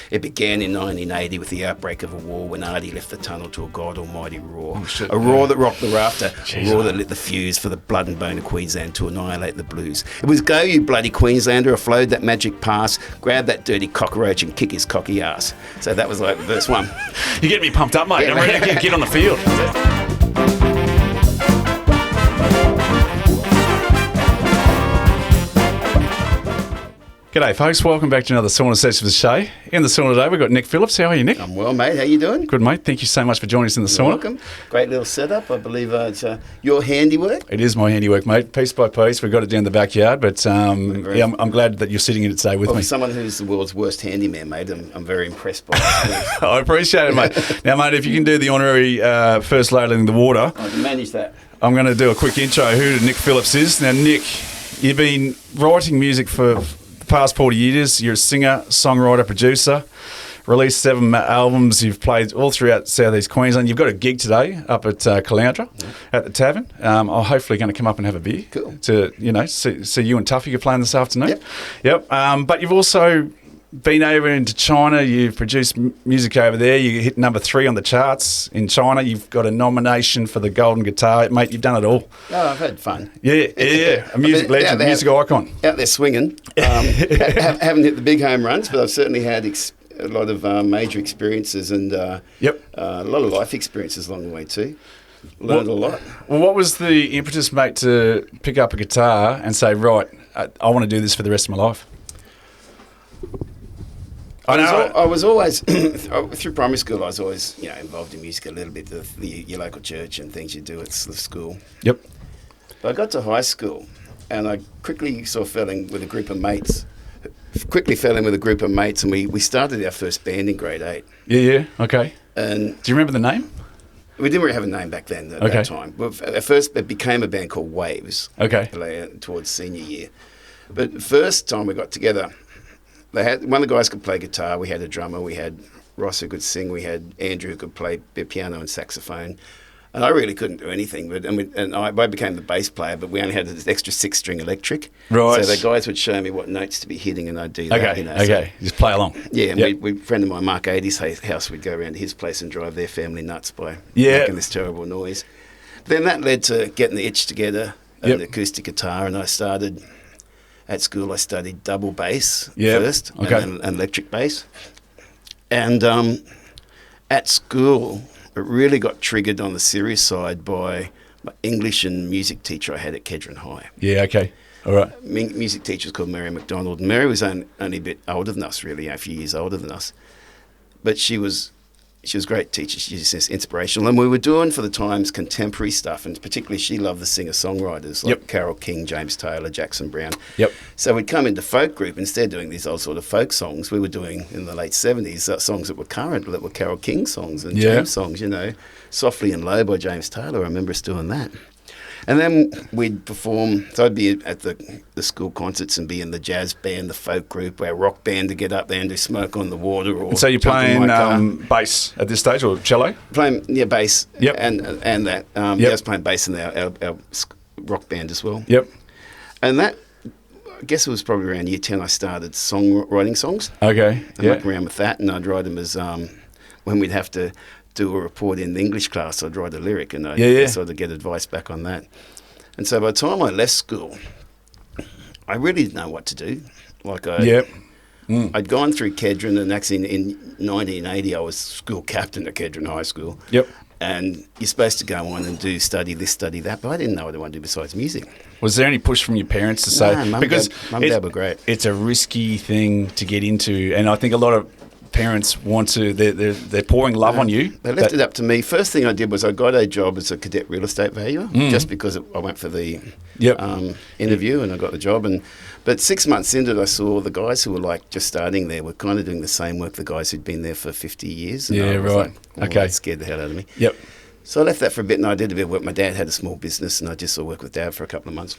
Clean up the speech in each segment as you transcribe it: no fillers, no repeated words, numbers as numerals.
It began in 1980 with the outbreak of a war when Artie left the tunnel to a God Almighty roar. A roar that rocked the rafter, a roar that lit the fuse for the blood and bone of Queensland to annihilate the blues. It was go, you bloody Queenslander, offload that magic pass, grab that dirty cockroach and kick his cocky ass. So that was like verse 1. You're getting me pumped up, mate. I'm ready to get on the field. G'day folks, welcome back to another sauna session of the show. In the sauna today we've got Nik Phillips. How are you, Nick? I'm well, mate. How you doing? Good, mate. Thank you so much for joining us in the sauna. You're welcome. Great little setup. I believe it's your handiwork. It is my handiwork, mate. Piece by piece, we've got it down the backyard, but I'm glad that you're sitting in it today with me. Someone who's the world's worst handyman, mate, I'm very impressed by it. I appreciate it, mate. Now, mate, if you can do the honorary first ladling the water. I can manage that. I'm going to do a quick intro who Nik Phillips is. Now, Nick, you've been writing music for past 40 years. You're a singer, songwriter, producer, released 7 albums. You've played all throughout southeast Queensland. You've got a gig today up at Caloundra at the tavern. I'm hopefully going to come up and have a beer. Cool. To see you and Tuffy playing this afternoon. Yep. But you've also been over into China. You've produced music over there. You hit number 3 on the charts in China. You've got a nomination for the Golden Guitar. Mate, you've done it all. Oh, I've had fun. Yeah. A music legend, a music icon. Out there swinging. Haven't hit the big home runs, but I've certainly had a lot of major experiences and a lot of life experiences along the way too. Learned a lot. Well, what was the impetus, mate, to pick up a guitar and say, right, I want to do this for the rest of my life? I was always, through primary school, I was always, involved in music a little bit, your local church and things you do at the school. Yep. But I got to high school and I quickly fell in with a group of mates. And we started our first band in grade 8. Yeah, okay. And do you remember the name? We didn't really have a name back then at that time. But at first it became a band called Waves. Okay. Towards senior year. But the first time we got together, one of the guys could play guitar, we had a drummer, we had Ross who could sing, we had Andrew who could play piano and saxophone, and I really couldn't do anything. But I became the bass player, but we only had an extra 6-string electric. Right. So the guys would show me what notes to be hitting, and I'd do that. Okay. Just play along. Yeah. And we friend of mine, Mark 80's house, we'd go around to his place and drive their family nuts by making this terrible noise. Then that led to getting the itch to get an acoustic guitar, and I started. At school, I studied double bass first, and electric bass. And at school, it really got triggered on the serious side by my English and music teacher I had at Kedron High. Yeah, okay. All right. Music teacher was called Mary McDonald. Mary was only a bit older than us, really, a few years older than us. But she was a great teacher. She was just inspirational. And we were doing, for the times, contemporary stuff. And particularly, she loved the singer-songwriters like Carole King, James Taylor, Jackson Browne. Yep. So we'd come into folk group. Instead of doing these old sort of folk songs, we were doing, in the late 70s, songs that were current, that were Carole King songs and James songs, Softly and Low by James Taylor. I remember us doing that. And then we'd perform, so I'd be at the school concerts and be in the jazz band, the folk group, our rock band to get up there and do Smoke on the Water. Or and so you're playing bass at this stage, or cello? Playing, bass. Yep. And that. I was playing bass in our rock band as well. Yep. And that, I guess it was probably around year 10 I started writing songs. Okay, and mucking around with that, and I'd write them as, when we'd have to do a report in the English class, I'd write a lyric and I'd sort of get advice back on that. And so by the time I left school, I really didn't know what to do. I'd gone through Kedron, and actually in 1980 I was school captain at Kedron High School. Yep. And you're supposed to go on and study this, study that, but I didn't know what I wanted to do besides music. Was there any push from your parents to say... No, Mum and Dad were great. It's a risky thing to get into, and I think a lot of parents want to, they're pouring love on you. They left it up to me. First thing I did was I got a job as a cadet real estate valuer, just because I went for the interview and I got the job. But 6 months into it, I saw the guys who were just starting there were kind of doing the same work the guys who'd been there for 50 years. And I was that scared the hell out of me. Yep. So I left that for a bit and I did a bit of work. My dad had a small business and I just worked with Dad for a couple of months.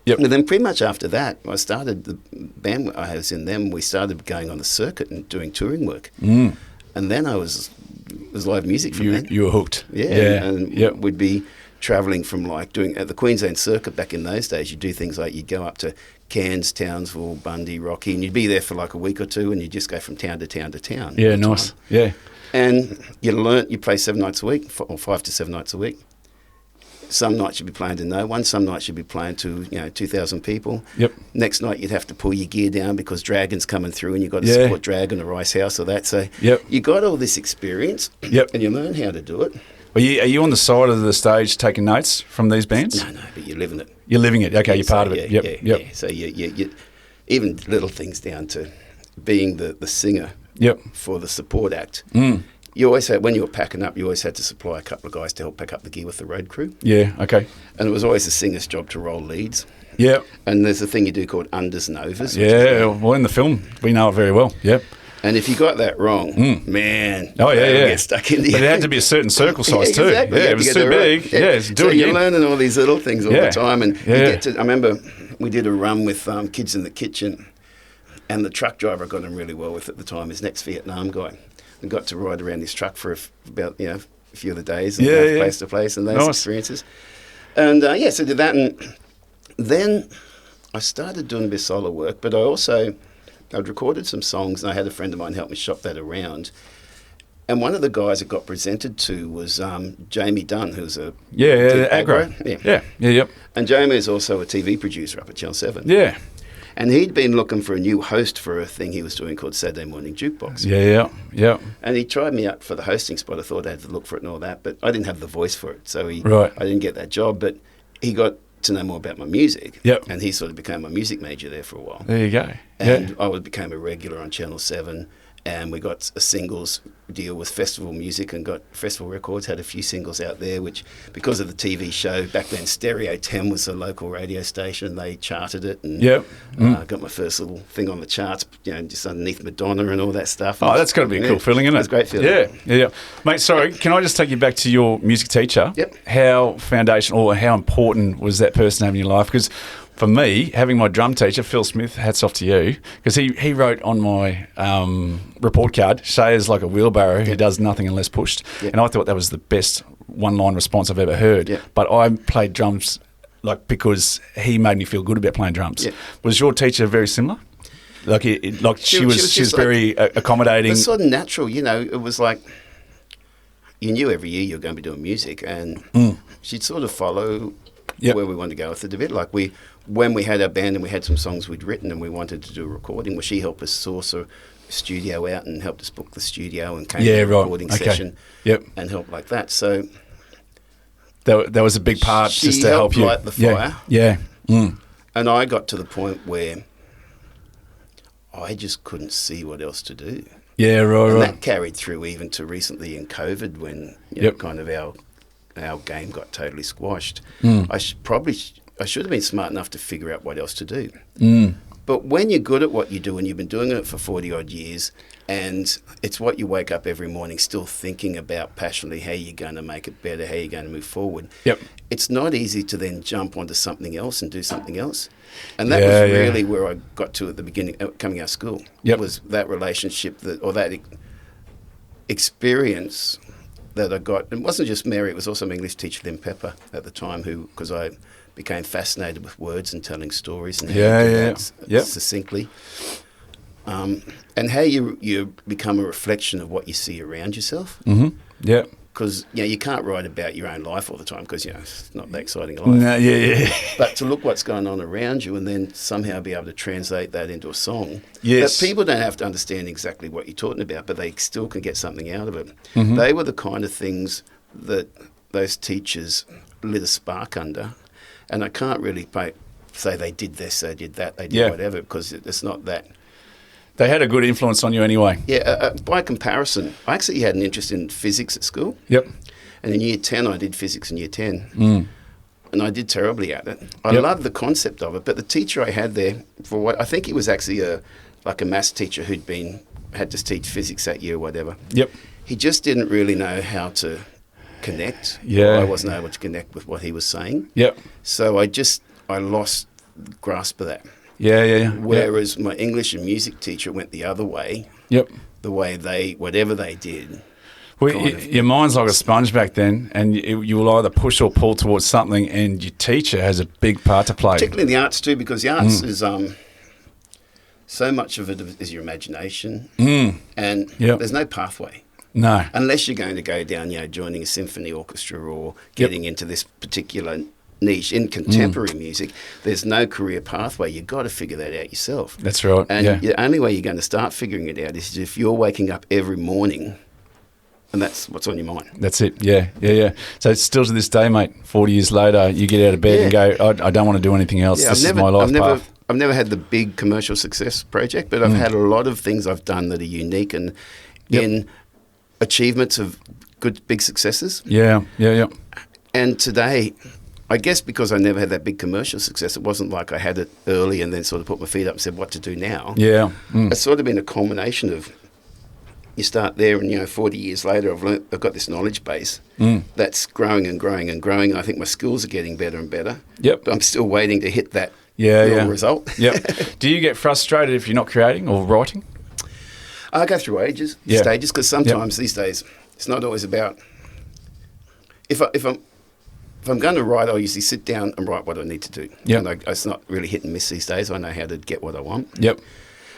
Yep. And then pretty much after that, I started the band I was in them. We started going on the circuit and doing touring work. And then it was live music from then. You were hooked. Yeah. And we'd be travelling from like doing at the Queensland circuit back in those days, you do things like you'd go up to Cairns, Townsville, Bundy, Rocky, and you'd be there for like a week or two, and you just go from town to town to town. Yeah, nice. Time. Yeah. And you play 7 nights a week, or 5 to 7 nights a week. Some nights you'd be playing to no one. Some nights you'd be playing to 2,000 people. Yep. Next night you'd have to pull your gear down because Dragon's coming through, and you've got to support Dragon or Ice House or that. So you got all this experience, and you learn how to do it. Are you on the side of the stage taking notes from these bands? No, but you're living it. You're living it. Okay, you're part of it. Yep. So you even little things down to being the singer. Yep. For the support act. You always had, when you were packing up, you always had to supply a couple of guys to help pack up the gear with the road crew. Yeah, okay. And it was always the singer's job to roll leads. Yeah. And there's a thing you do called unders and overs. Yeah, well, in the film, we know it very well. Yep. And if you got that wrong, man, get stuck in the But it had to be a certain circle size too. Exactly. Yeah, it was too big. Right. Yeah, it's so you're learning all these little things all the time. And you get to, I remember we did a run with Kids in the Kitchen, and the truck driver I got on really well with at the time, his next Vietnam guy. We got to ride around this truck for about a few of the days, and place to place, and those experiences. And so I did that, and then I started doing a bit of solo work. But I'd recorded some songs, and I had a friend of mine help me shop that around. And one of the guys it got presented to was Jamie Dunn, who's a Agro. Yep. And Jamie is also a TV producer up at Channel 7. Yeah. And he'd been looking for a new host for a thing he was doing called Saturday Morning Jukebox. Yeah. And he tried me out for the hosting spot. I thought I had to look for it and all that, but I didn't have the voice for it. So I didn't get that job, but he got to know more about my music. Yep. And he sort of became my music major there for a while. There you go. And I became a regular on Channel 7. And we got a singles deal with Festival Music and got Festival Records, had a few singles out there, which, because of the TV show, back then Stereo 10 was a local radio station, they charted it, and got my first little thing on the charts, just underneath Madonna and all that stuff. Oh, that's got to be a cool feeling, isn't it? It's a great feeling. Yeah. Mate, sorry, can I just take you back to your music teacher? Yep. How foundational or how important was that person having in your life? Because for me, having my drum teacher, Phil Smith, hats off to you, because he wrote on my report card, Shay is like a wheelbarrow who does nothing unless pushed. Yep. And I thought that was the best one-line response I've ever heard. Yep. But I played drums because he made me feel good about playing drums. Yep. Was your teacher very similar? She was very accommodating. It was sort of natural, it was like you knew every year you were going to be doing music, and she'd sort of follow where we wanted to go with it a bit. Like when we had our band and we had some songs we'd written and we wanted to do a recording, well, she helped us source a studio out and helped us book the studio and came to the recording session and helped like that. So that was a big part just to help you light the fire. Yeah. And I got to the point where I just couldn't see what else to do. Yeah, right. And that carried through even to recently in COVID when kind of our game got totally squashed. I should have been smart enough to figure out what else to do. But when you're good at what you do and you've been doing it for 40 odd years, and it's what you wake up every morning still thinking about passionately, how you're going to make it better, how you're going to move forward. It's not easy to then jump onto something else and do something else. And that was really where I got to at the beginning, coming out of school. Was that relationship that experience that I got. It wasn't just Mary, it was also my English teacher, Lynn Pepper, at the time, because I became fascinated with words and telling stories and how you do that succinctly. And how you become a reflection of what you see around yourself. Because you can't write about your own life all the time because it's not that exciting a life. But to look what's going on around you and then somehow be able to translate that into a song. That people don't have to understand exactly what you're talking about, but they still can get something out of it. They were the kind of things that those teachers lit a spark under. And I can't really say they did this, they did that, they did whatever, because it's not that. They had a good influence on you anyway. By comparison, I actually had an interest in physics at school. And in year 10, I did physics in year 10. And I did terribly at it. I loved the concept of it, but the teacher I had there, I think he was actually a maths teacher who'd had to teach physics that year or whatever. He just didn't really know how to connect. I wasn't able to connect with what he was saying. So I lost grasp of that. Whereas my English and music teacher went the other way. The way whatever they did. Well, your mind's like a sponge back then, and you will either push or pull towards something, and your teacher has a big part to play. Particularly in the arts too, because the arts is so much of it is your imagination, and there's no pathway. No. Unless you're going to go down, joining a symphony orchestra or getting into this particular niche in contemporary music, there's no career pathway. You've got to figure that out yourself. That's right. And the only way you're going to start figuring it out is if you're waking up every morning and that's what's on your mind. That's it. Yeah. So it's still to this day, mate, 40 years later, you get out of bed and go, I don't want to do anything else. This is my life path. I've never had the big commercial success project, but I've had a lot of things I've done that are unique and in achievements of good, big successes. Yeah. And today, I guess because I never had that big commercial success, it wasn't like I had it early and then sort of put my feet up and said what to do now. Yeah. It's sort of been a culmination of, you start there and, 40 years later, I've got this knowledge base that's growing and growing and growing. I think my skills are getting better and better. Yep. But I'm still waiting to hit that result. Yep. Do you get frustrated if you're not creating or writing? I go through stages, because sometimes these days it's not always about. If I'm going to write, I'll usually sit down and write what I need to do. Yeah, it's not really hit and miss these days. I know how to get what I want. Yep.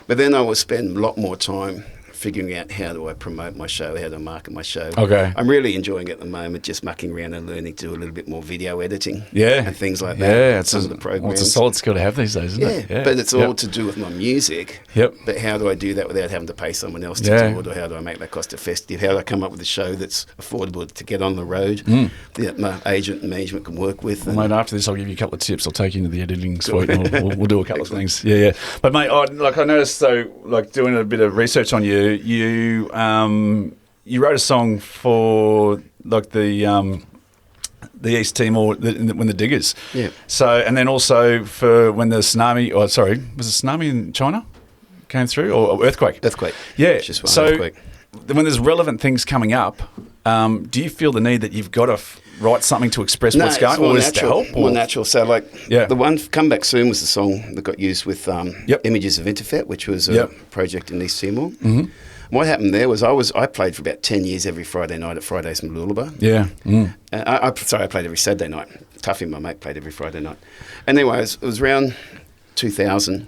But then I will spend a lot more time figuring out how do I promote my show, how to market my show. Okay. I'm really enjoying it at the moment, just mucking around and learning to do a little bit more video editing. Yeah. And things like that. Yeah, it's some of the programs. It's a solid skill to have these days, isn't it? Yeah, but it's all to do with my music. Yep. But how do I do that without having to pay someone else to do it, or how do I make that cost effective? How do I come up with a show that's affordable to get on the road, that my agent and management can work with? Well, mate, after this, I'll give you a couple of tips. I'll take you into the editing suite and we'll do a couple of things. Yeah. But, mate, I noticed, doing a bit of research on you, you wrote a song for the East Timor when the Diggers. Yeah. So, and then also for when the tsunami. Was it tsunami in China came through or earthquake? Earthquake. Yeah. Just one earthquake. When there's relevant things coming up, do you feel the need that you've got to write something to express what's going on, or is it to help? More natural. So, the one Come Back Soon was the song that got used with Images of Interfet, which was a project in East Timor. Mm-hmm. What happened there was I played for about 10 years every Friday night at Fridays in Mooloolaba. Yeah. I played every Saturday night. Tuffy, my mate, played every Friday night. And anyway, it was around 2000,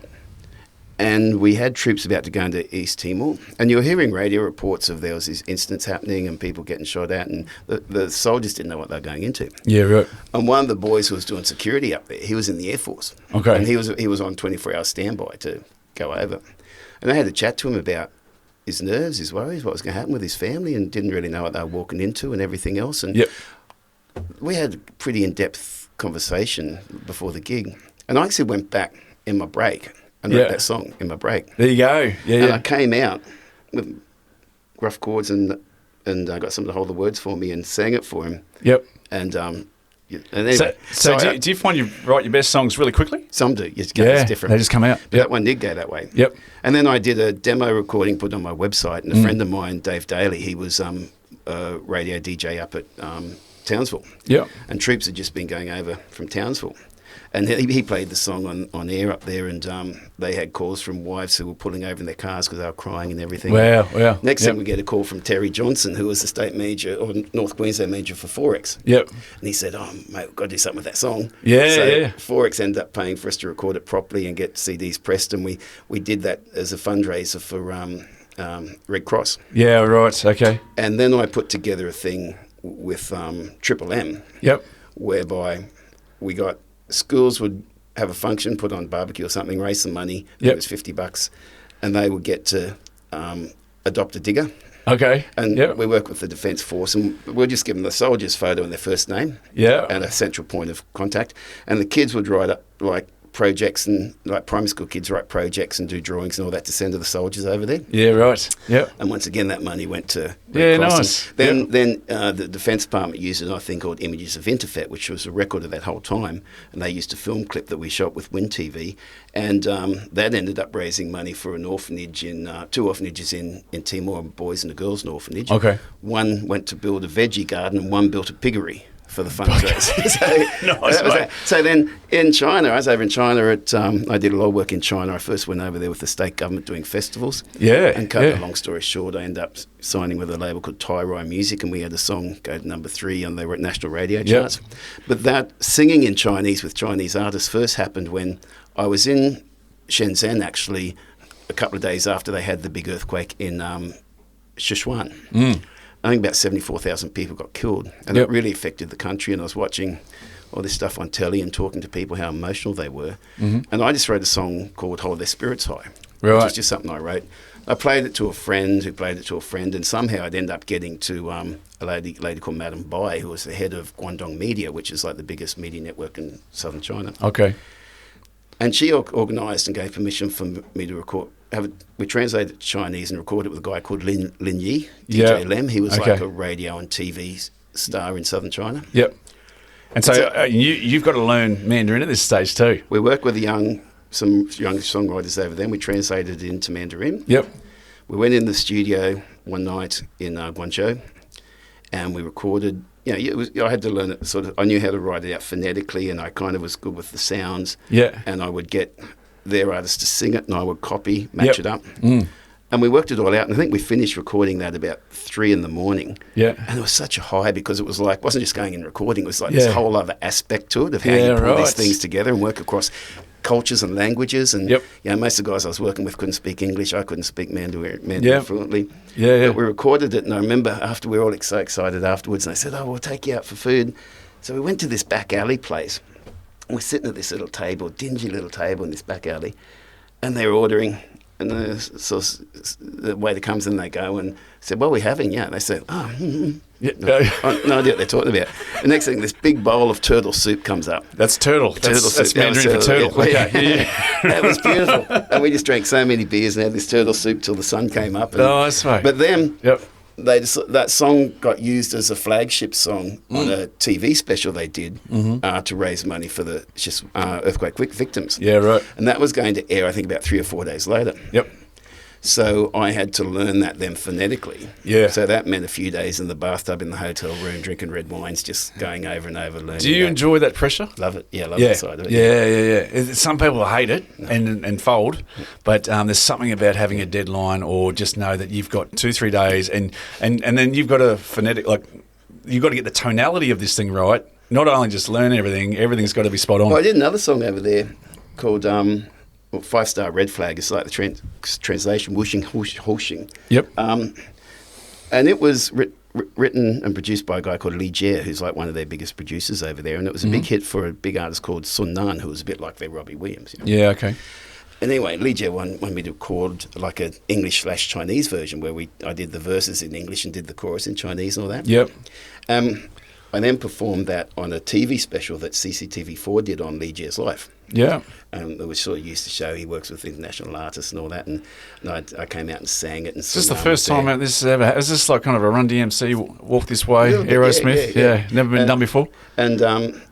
and we had troops about to go into East Timor, and you were hearing radio reports of there was these incidents happening and people getting shot at, and the soldiers didn't know what they were going into. Yeah, right. And one of the boys who was doing security up there, he was in the Air Force. Okay. And he was on 24-hour standby to go over. And I had a chat to him about his nerves, his worries, what was going to happen with his family, and didn't really know what they were walking into and everything else. And we had a pretty in-depth conversation before the gig. And I actually went back in my break and wrote that song in my break. There you go. Yeah, and I came out with gruff chords and I got someone to hold the words for me and sang it for him. Yep. And anyway, do you find you write your best songs really quickly? Some do. It's different. They just come out. But that one did go that way. Yep. And then I did a demo recording, put on my website, and a friend of mine, Dave Daly, he was a radio DJ up at Townsville. Yep. And troops had just been going over from Townsville. And he played the song on air up there, and they had calls from wives who were pulling over in their cars because they were crying and everything. Wow. Next thing we get a call from Terry Johnson, who was the state manager, or North Queensland manager for Forex. Yep. And he said, mate, we've got to do something with that song. Yeah. Forex ended up paying for us to record it properly and get CDs pressed, and we did that as a fundraiser for Red Cross. Yeah, right, okay. And then I put together a thing with Triple M. Yep. Whereby we got... schools would have a function, put on barbecue or something, raise some money. Yep. It was $50, and they would get to adopt a digger. Okay. And we work with the Defence Force, and we'll just give them the soldier's photo and their first name. Yeah. And a central point of contact. And the kids would write up projects, and primary school kids write projects and do drawings and all that to send to the soldiers over there. Yeah, right. Yep. And once again, that money went to Red Cross. Nice. Then the Defence Department used a thing called Images of Interfet, which was a record of that whole time, and they used a film clip that we shot with Win TV, and that ended up raising money for an orphanage two orphanages in Timor, a boys and a girls' orphanage. Okay. One went to build a veggie garden, and one built a piggery. for the fundraiser. So then in China, I was over in China I did a lot of work in China. I first went over there with the state government doing festivals. Yeah. And cut a long story short, I ended up signing with a label called Thai Music, and we had a song go to number 3 on the national radio charts. But that singing in Chinese with Chinese artists first happened when I was in Shenzhen, actually, a couple of days after they had the big earthquake in Sichuan. I think about 74,000 people got killed, and it really affected the country. And I was watching all this stuff on telly and talking to people how emotional they were. And I just wrote a song called Hold Their Spirits High, which is just something I wrote. I played it to a friend who played it to a friend, and somehow I'd end up getting to a lady called Madame Bai, who was the head of Guangdong Media, which is like the biggest media network in southern China. Okay. And she organised and gave permission for me to record. We translated it to Chinese and recorded it with a guy called Lin Yi, DJ Lem. He was like a radio and TV star in southern China. Yep. And so you've got to learn Mandarin at this stage too. We work with some young songwriters over there. We translated it into Mandarin. Yep. We went in the studio one night in Guangzhou, and we recorded. I had to learn it. I knew how to write it out phonetically, and I kind of was good with the sounds. Yeah. And I would get their artists to sing it, and I would match it up. And we worked it all out, and I think we finished recording that about 3 a.m. Yeah. And it was such a high because it was like, it wasn't just going and recording, it was like this whole other aspect to it of how you pull these things together and work across cultures and languages. And most of the guys I was working with couldn't speak English. I couldn't speak Mandarin fluently. But we recorded it, and I remember after we were all so excited afterwards, and they said, we'll take you out for food. So we went to this back alley place. We're sitting at this little table, dingy little table in this back alley, and they're ordering. And the waiter comes in, they go and said, "What are we having?" And they said, no idea what they're talking about. The next thing, this big bowl of turtle soup comes up. That's turtle. That's Mandarin for turtle. That was beautiful. And we just drank so many beers and had this turtle soup till the sun came up. That's right. But then that song got used as a flagship song on a TV special they did to raise money for the earthquake victims. Yeah, right. And that was going to air, I think, about 3 or 4 days later. Yep. So I had to learn that then phonetically. Yeah. So that meant a few days in the bathtub in the hotel room, drinking red wines, just going over and over learning. Do you enjoy that pressure? Love it. Yeah, love that side of it. Yeah. Some people hate it and fold, but there's something about having a deadline or just know that you've got 2-3 days and then you've got a phonetic, like you've got to get the tonality of this thing right. Not only just learn everything's got to be spot on. Well, I did another song over there called 5-Star Red Flag. It's like the translation, whooshing. Yep. And it was written and produced by a guy called Li Jie, who's like one of their biggest producers over there. And it was a big hit for a big artist called Sun Nan, who was a bit like their Robbie Williams. Yeah, okay. And anyway, Li Jie wanted me to record like an English/Chinese version where I did the verses in English and did the chorus in Chinese and all that. Yep. I then performed that on a TV special that CCTV4 did on Li Jie's life. Yeah. It was sort of used to show he works with international artists and all that, and I came out and sang it. And is this the first time this has ever? Is this like kind of a Run DMC Walk This Way, Aerosmith? Yeah, never been done before. And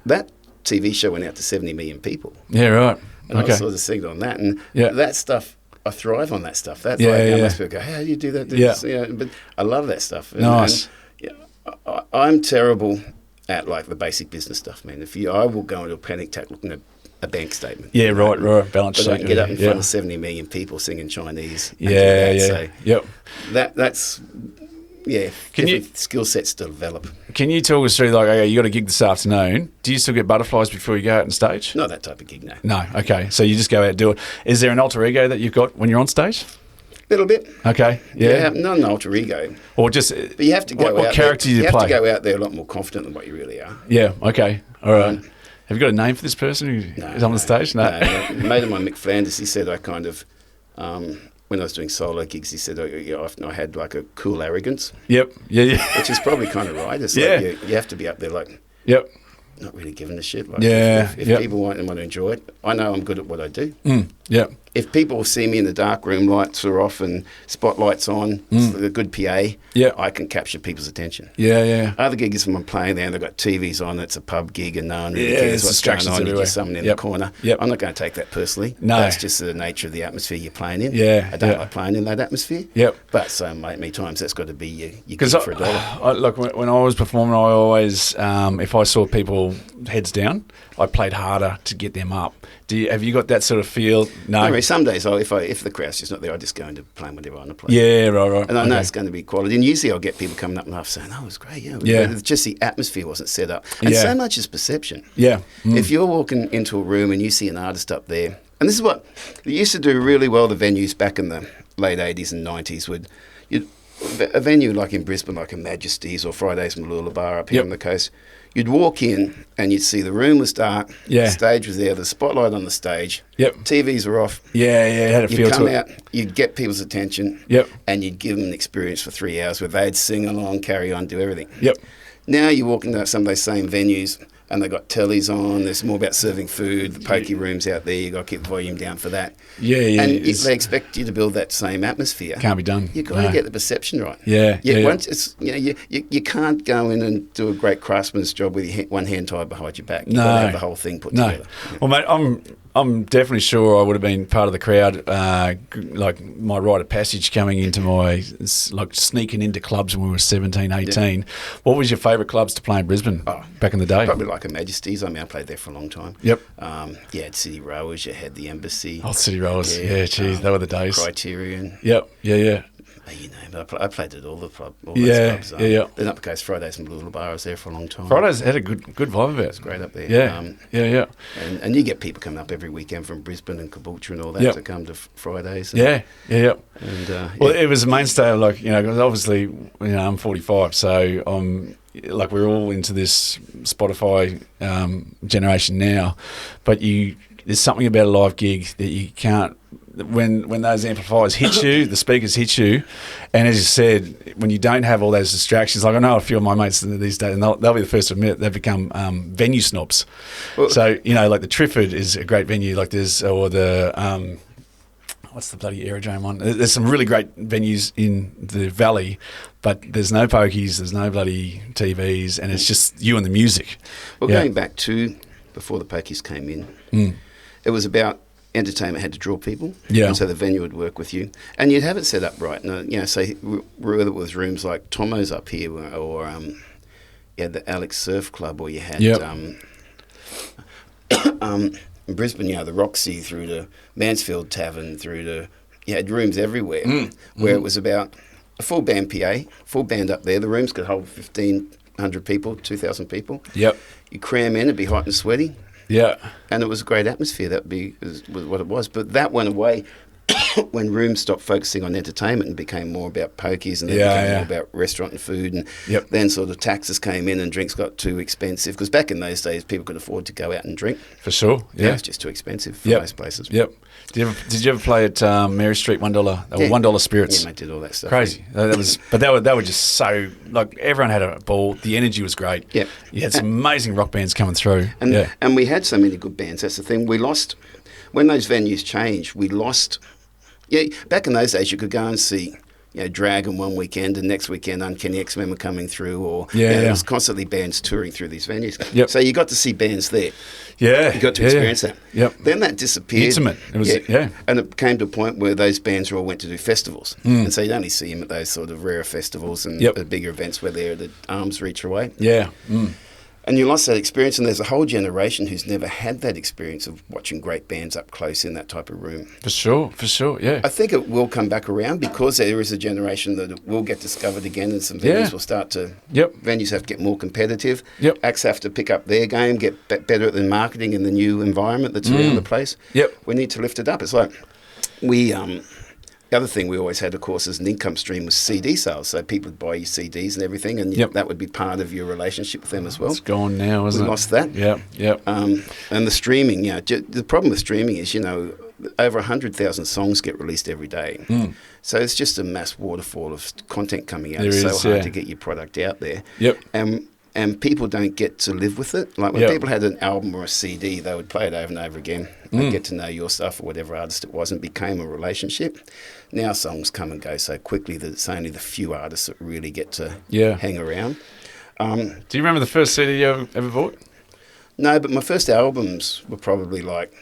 that TV show went out to 70 million people. Yeah, right. And I was sort of singing on that, and that stuff. I thrive on that stuff. That's most people go, "How do you do that?" But I love that stuff. Nice. I'm terrible at like the basic business stuff, man. I will go into a panic attack looking at a bank statement. Yeah, right. Balance sheet. But I can get up in front of 70 million people singing Chinese. Yep. That's skill sets to develop. Can you talk us through, like, okay, you got a gig this afternoon. Do you still get butterflies before you go out on stage? Not that type of gig, no. No, okay. So you just go out and do it. Is there an alter ego that you've got when you're on stage? A little bit. Okay. Yeah. Not an alter ego. Or just. But you have to go out. What character do you play? You have to go out there a lot more confident than what you really are. Yeah. Okay. All right. Have you got a name for this person who is on the stage? No. A mate of mine, Mick Flanders, he said I kind of, when I was doing solo gigs, he said I had like a cool arrogance. Yep. Yeah. Which is probably kind of right. It's like you have to be up there like. Yep. Not really giving a shit. Like if people want to enjoy it, I know I'm good at what I do. Yep. if people see me in the dark room, lights are off and spotlights on, it's a good PA, I can capture people's attention. Yeah. Other gigs when I'm playing there and they've got TVs on, it's a pub gig and no one really cares what's going on. You get someone in the corner. I'm not going to take that personally. No. That's just the nature of the atmosphere you're playing in. I don't like playing in that atmosphere. But so many times that's got to be your gig for $1. Look, when I was performing, I always, if I saw people heads down, I played harder to get them up. Have you got that sort of feel? No. Anyway, some days, if the crowd's just not there, I just go into playing whatever I want to play. Yeah, right. And I know it's going to be quality. And usually I'll get people coming up and half saying, "Oh, it was great." But it's just the atmosphere wasn't set up. And so much is perception. If you're walking into a room and you see an artist up there, and this is what they used to do really well, the venues back in the late 80s and 90s a venue like in Brisbane, like a Majesty's or Friday's Malula Bar up here on the coast, you'd walk in and you'd see the room was dark, the stage was there, the spotlight on the stage, TVs were off. It had a feel to it. You'd come out, you'd get people's attention, and you'd give them an experience for 3 hours where they'd sing along, carry on, do everything. Now you walk into some of those same venues and they've got tellies on, there's more about serving food, the pokey rooms out there, you've got to keep the volume down for that. And if they expect you to build that same atmosphere. Can't be done. You've got to get the perception right. Once it's, you can't go in and do a great craftsman's job with your one hand tied behind your back. You've got to have the whole thing put together. Well, mate, I'm definitely sure I would have been part of the crowd, like my rite of passage coming into like sneaking into clubs when we were 17, 18. What was your favourite clubs to play in Brisbane back in the day? Probably like a Majesty's. I mean, I played there for a long time. You had City Rowers, you had the Embassy. Oh, City Rowers. Geez, they were the days. Criterion. Yeah. You name it. I played at all those clubs. Then up the coast, Fridays and Malula Bar, I was there for a long time. Fridays had a good vibe of it. It's great up there. Yeah. And you get people coming up every weekend from Brisbane and Caboolture and all that to come to Fridays. And, well, it was a mainstay of because obviously, I'm 45, so we're all into this Spotify generation now, but there's something about a live gig that you can't. When those amplifiers hit you, the speakers hit you, and as you said, when you don't have all those distractions, like I know a few of my mates these days, and they'll be the first to admit they've become venue snobs. Well, so like the Trifford is a great venue, like there's or the what's the bloody aerodrome one? There's some really great venues in the valley, but there's no pokies, there's no bloody TVs, and it's just you and the music. Well, going back to before the pokies came in, it was about entertainment had to draw people, and so the venue would work with you, and you'd have it set up right. And say whether it was rooms like Tomo's up here, or you had the Alex Surf Club, or you had in Brisbane, the Roxy through to Mansfield Tavern, through to you had rooms everywhere where it was about a full band PA, full band up there. The rooms could hold 1,500 people, 2,000 people. You cram in, it'd be hot and sweaty. And it was a great atmosphere. That was what it was. But that went away when rooms stopped focusing on entertainment and became more about pokies and then became more about restaurant and food. And then sort of taxes came in and drinks got too expensive. Because back in those days, people could afford to go out and drink. For sure. Now it's just too expensive for most places. Did you ever play at Mary Street $1? $1 Spirits. Yeah, mate, did all that stuff. Crazy. They were just so everyone had a ball. The energy was great. You had some amazing rock bands coming through. And we had so many good bands. That's the thing. We lost when those venues changed. We lost. Back in those days, you could go and see. Dragon one weekend, and next weekend Uncanny X-Men were coming through, or there was constantly bands touring through these venues. So you got to see bands there. You got to experience that. Then that disappeared. Intimate. It was, And it came to a point where those bands all went to do festivals. And so you'd only see them at those sort of rarer festivals and the bigger events where they're at arm's reach away. And you lost that experience, and there's a whole generation who's never had that experience of watching great bands up close in that type of room. For sure, I think it will come back around because there is a generation that it will get discovered again, and some venues will start to... Venues have to get more competitive. Acts have to pick up their game, get better at the marketing in the new environment that's around the place. We need to lift it up. It's like we... The other thing we always had, of course, as an income stream was CD sales. So people would buy you CDs and everything, and that would be part of your relationship with them as well. It's gone now, isn't it? We lost that. And the streaming, the problem with streaming is, over 100,000 songs get released every day. So it's just a mass waterfall of content coming out. It's so hard to get your product out there. And and people don't get to live with it. Like when people had an album or a CD, they would play it over and over again and get to know your stuff or whatever artist it was, and became a relationship. Now songs come and go so quickly that it's only the few artists that really get to hang around. Do you remember the first CD you ever bought? No, but my first albums were probably like...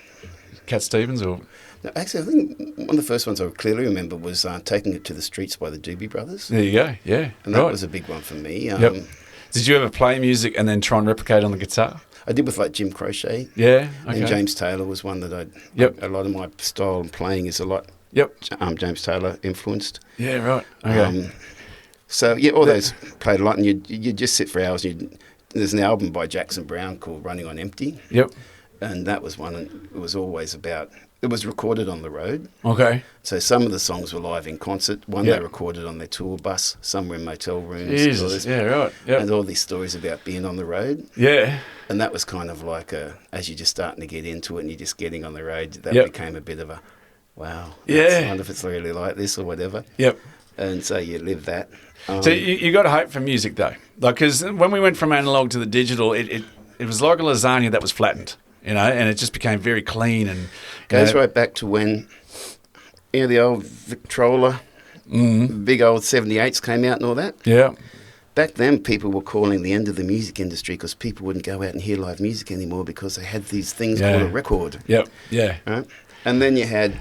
Cat Stevens or... No, actually, I think one of the first ones I clearly remember was Taking It to the Streets by the Doobie Brothers. There you go, yeah. And that was a big one for me. Did you ever play music and then try and replicate on the guitar? I did with like Jim Croce. Yeah, okay. And James Taylor was one that a lot of my style and playing is a lot James Taylor influenced. Yeah, right. Okay. So, yeah, all those played a lot, and you just sit for hours. There's an album by Jackson Browne called Running on Empty. Yep. And that was one, and it was always about... It was recorded on the road. Okay. So some of the songs were live in concert. One they recorded on their tour bus, some were in motel rooms. Jesus, yeah, right. Yep. And all these stories about being on the road. Yeah. And that was kind of like as you're just starting to get into it and you're just getting on the road, that became a bit of a, wow. I wonder if it's really like this or whatever. Yep. And so you live that. So you got hope for music though. Like, because when we went from analog to the digital, it was like a lasagna that was flattened. You know, and it just became very clean and goes right back to when the old Victrola, big old 78s came out and all that. Yeah. Back then, people were calling the end of the music industry because people wouldn't go out and hear live music anymore because they had these things called a record. Yep. Yeah. Right? And then you had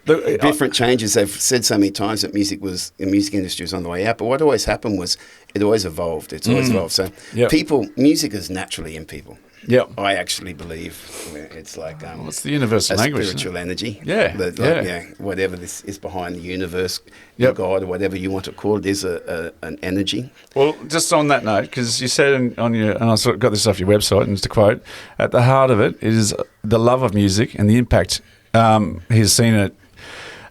different changes. They've said so many times that the music industry was on the way out, but what always happened was it always evolved. It's always evolved. So music is naturally in people. Yeah, I actually believe it's like what's the universal language? Spiritual energy. Yeah, whatever this is behind the universe, God, or whatever you want to call it, is an energy. Well, just on that note, because you said on your, and I sort of got this off your website, and just to quote, at the heart of it is the love of music and the impact he's seen it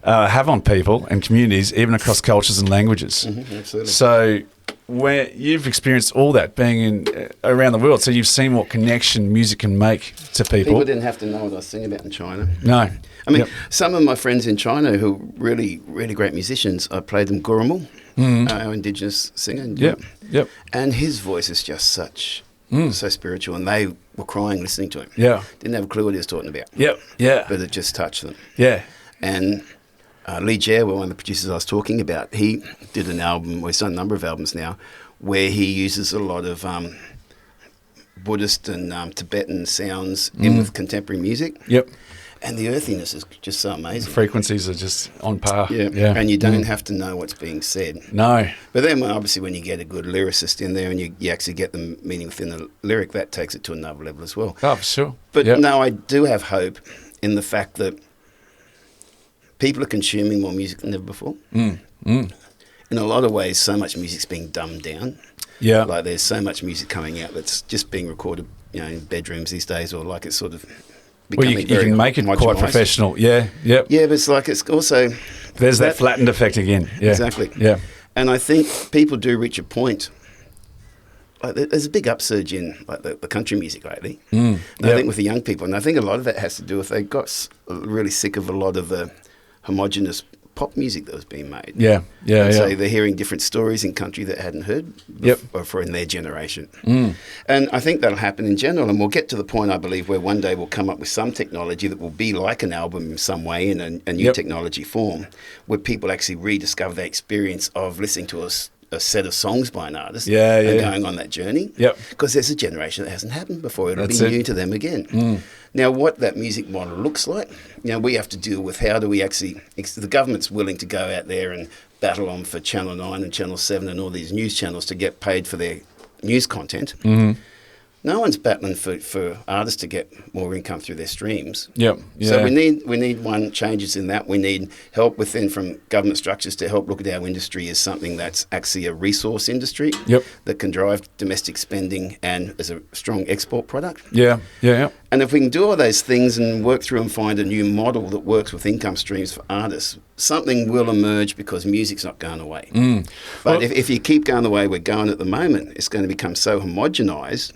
have on people and communities, even across cultures and languages. Mm-hmm, absolutely. So, where you've experienced all that being around the world, so you've seen what connection music can make to people. People didn't have to know what I was singing about in China. No. I mean, some of my friends in China who are really, really great musicians, I played them Gurumul, our indigenous singer. Yep. And his voice is just so spiritual, and they were crying listening to him. Yeah. Didn't have a clue what he was talking about. Yep. Yeah. But it just touched them. Yeah. And Lee Jia, one of the producers I was talking about, he did an album, well, he's done a number of albums now, where he uses a lot of Buddhist and Tibetan sounds in with contemporary music. Yep. And the earthiness is just so amazing. The frequencies are just on par. Yeah. And you don't have to know what's being said. No. But then obviously when you get a good lyricist in there and you actually get the meaning within the lyric, that takes it to another level as well. Oh, for sure. But no, I do have hope in the fact that people are consuming more music than ever before. In a lot of ways, so much music's being dumbed down. Yeah. Like there's so much music coming out that's just being recorded, in bedrooms these days, or like it's sort of becoming you can make it quite professional. Yeah. Yep. Yeah, but it's like it's also... There's that flattened effect again. Yeah. Exactly. Yeah. And I think people do reach a point... Like there's a big upsurge in like the country music lately. I think with the young people, and I think a lot of that has to do with they got really sick of a lot of the homogenous pop music that was being made. So they're hearing different stories in country that hadn't heard before in their generation. And I think that'll happen in general, and we'll get to the point, I believe, where one day we'll come up with some technology that will be like an album in some way in a new technology form, where people actually rediscover the experience of listening to a set of songs by an artist and going on that journey. Because there's a generation that hasn't happened before. It'll be new to them again. Now, what that music model looks like, we have to deal with how do we actually... The government's willing to go out there and battle on for Channel 9 and Channel 7 and all these news channels to get paid for their news content. No one's battling for artists to get more income through their streams. So we need changes in that. We need help from government structures to help look at our industry as something that's actually a resource industry that can drive domestic spending and as a strong export product. And if we can do all those things and work through and find a new model that works with income streams for artists, something will emerge because music's not going away. But if you keep going the way we're going at the moment, it's going to become so homogenised